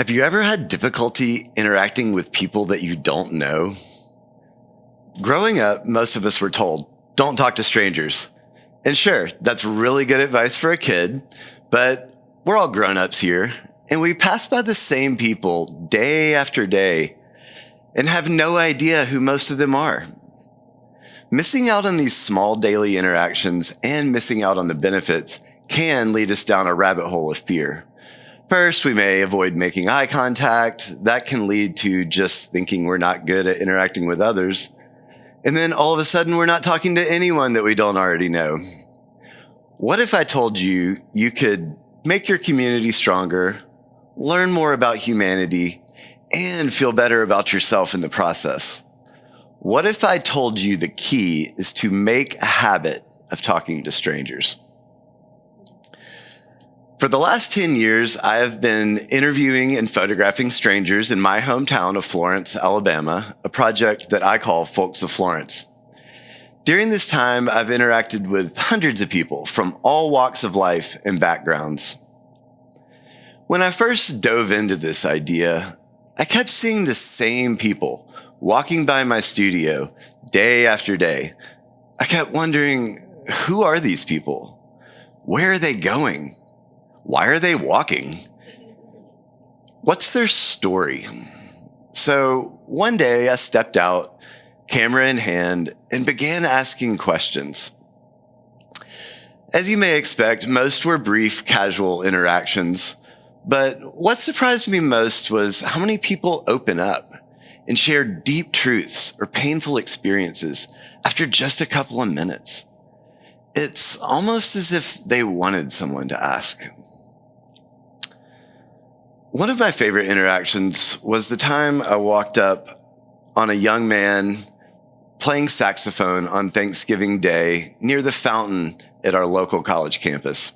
Have you ever had difficulty interacting with people that you don't know? Growing up, most of us were told, don't talk to strangers. And sure, that's really good advice for a kid, but we're all grown-ups here, and we pass by the same people day after day and have no idea who most of them are. Missing out on these small daily interactions and missing out on the benefits can lead us down a rabbit hole of fear. First, we may avoid making eye contact. That can lead to just thinking we're not good at interacting with others. And then all of a sudden, we're not talking to anyone that we don't already know. What if I told you you could make your community stronger, learn more about humanity, and feel better about yourself in the process? What if I told you the key is to make a habit of talking to strangers? For the last 10 years, I have been interviewing and photographing strangers in my hometown of Florence, Alabama, a project that I call Folks of Florence. During this time, I've interacted with hundreds of people from all walks of life and backgrounds. When I first dove into this idea, I kept seeing the same people walking by my studio day after day. I kept wondering, who are these people? Where are they going? Why are they walking? What's their story? So one day I stepped out, camera in hand, and began asking questions. As you may expect, most were brief, casual interactions. But what surprised me most was how many people open up and share deep truths or painful experiences after just a couple of minutes. It's almost as if they wanted someone to ask. One of my favorite interactions was the time I walked up on a young man playing saxophone on Thanksgiving Day near the fountain at our local college campus.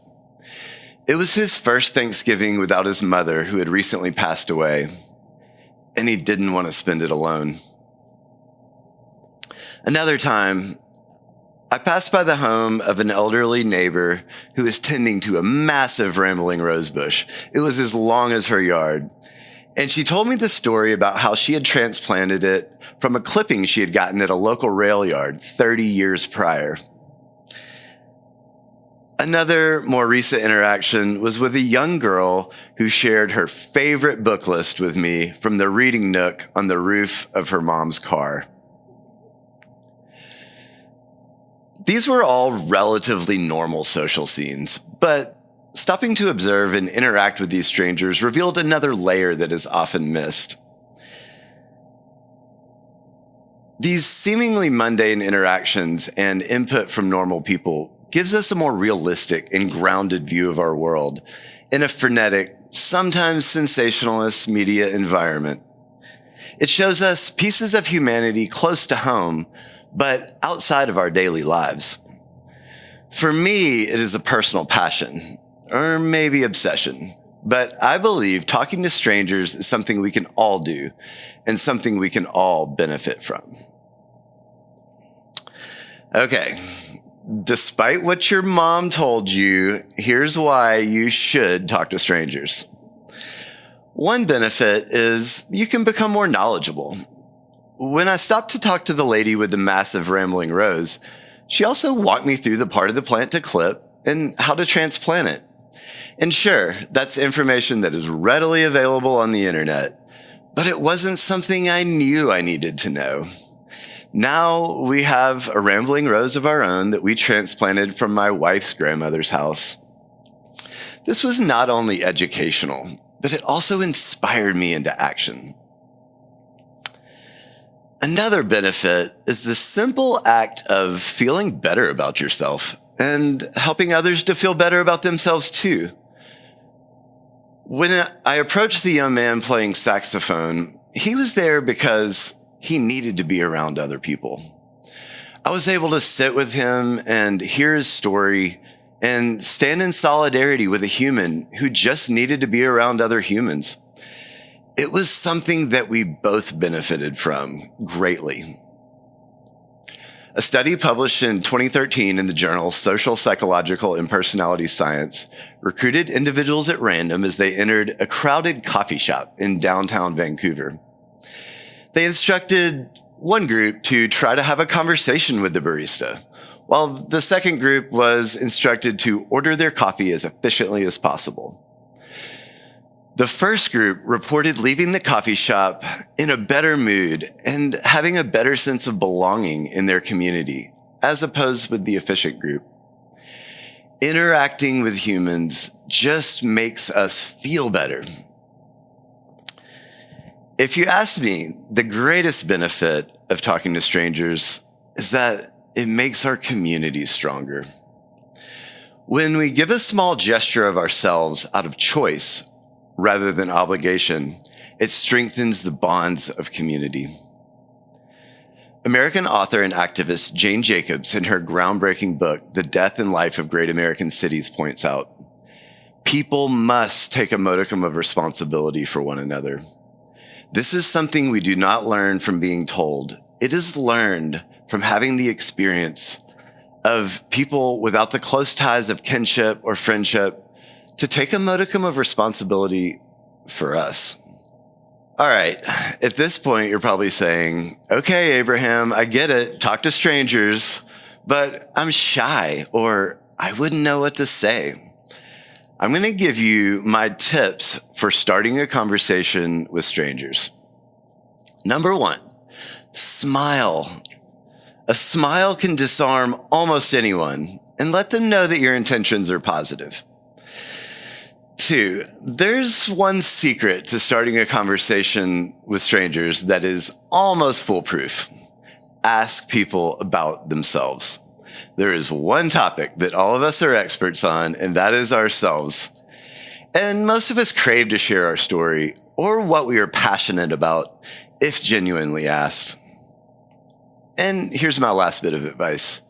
It was his first Thanksgiving without his mother, who had recently passed away, and he didn't want to spend it alone. Another time, I passed by the home of an elderly neighbor who was tending to a massive rambling rose bush. It was as long as her yard. And she told me the story about how she had transplanted it from a clipping she had gotten at a local rail yard 30 years prior. Another more recent interaction was with a young girl who shared her favorite book list with me from the reading nook on the roof of her mom's car. These were all relatively normal social scenes, but stopping to observe and interact with these strangers revealed another layer that is often missed. These seemingly mundane interactions and input from normal people gives us a more realistic and grounded view of our world in a frenetic, sometimes sensationalist media environment. It shows us pieces of humanity close to home, but outside of our daily lives. For me, it is a personal passion, or maybe obsession, but I believe talking to strangers is something we can all do and something we can all benefit from. Okay, despite what your mom told you, here's why you should talk to strangers. One benefit is you can become more knowledgeable. When I stopped to talk to the lady with the massive rambling rose, she also walked me through the part of the plant to clip and how to transplant it. And sure, that's information that is readily available on the internet, but it wasn't something I knew I needed to know. Now we have a rambling rose of our own that we transplanted from my wife's grandmother's house. This was not only educational, but it also inspired me into action. Another benefit is the simple act of feeling better about yourself and helping others to feel better about themselves too. When I approached the young man playing saxophone, he was there because he needed to be around other people. I was able to sit with him and hear his story and stand in solidarity with a human who just needed to be around other humans. It was something that we both benefited from greatly. A study published in 2013 in the journal Social, Psychological, and Personality Science recruited individuals at random as they entered a crowded coffee shop in downtown Vancouver. They instructed one group to try to have a conversation with the barista, while the second group was instructed to order their coffee as efficiently as possible. The first group reported leaving the coffee shop in a better mood and having a better sense of belonging in their community, as opposed with the efficient group. Interacting with humans just makes us feel better. If you ask me, the greatest benefit of talking to strangers is that it makes our community stronger. When we give a small gesture of ourselves out of choice rather than obligation, it strengthens the bonds of community. American author and activist Jane Jacobs, in her groundbreaking book, The Death and Life of Great American Cities, points out, people must take a modicum of responsibility for one another. This is something we do not learn from being told. It is learned from having the experience of people without the close ties of kinship or friendship to take a modicum of responsibility for us. All right, at this point, you're probably saying, okay, Abraham, I get it, talk to strangers, but I'm shy or I wouldn't know what to say. I'm going to give you my tips for starting a conversation with strangers. Number one, smile. A smile can disarm almost anyone and let them know that your intentions are positive. Two, there's one secret to starting a conversation with strangers that is almost foolproof. Ask people about themselves. There is one topic that all of us are experts on, and that is ourselves. And most of us crave to share our story or what we are passionate about if genuinely asked. And here's my last bit of advice.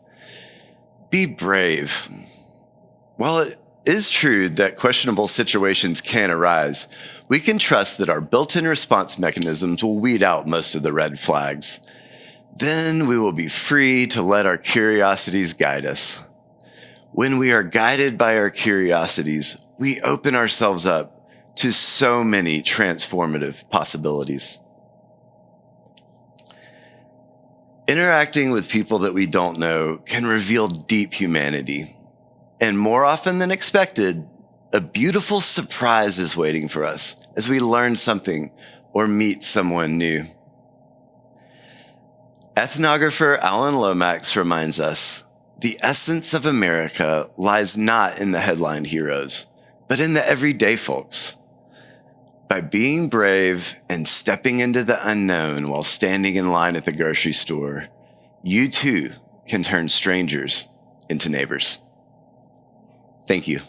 Be brave. While it is true that questionable situations can arise, we can trust that our built-in response mechanisms will weed out most of the red flags. Then we will be free to let our curiosities guide us. When we are guided by our curiosities, we open ourselves up to so many transformative possibilities. Interacting with people that we don't know can reveal deep humanity. And more often than expected, a beautiful surprise is waiting for us as we learn something or meet someone new. Ethnographer Alan Lomax reminds us, the essence of America lies not in the headline heroes, but in the everyday folks. By being brave and stepping into the unknown while standing in line at the grocery store, you too can turn strangers into neighbors. Thank you.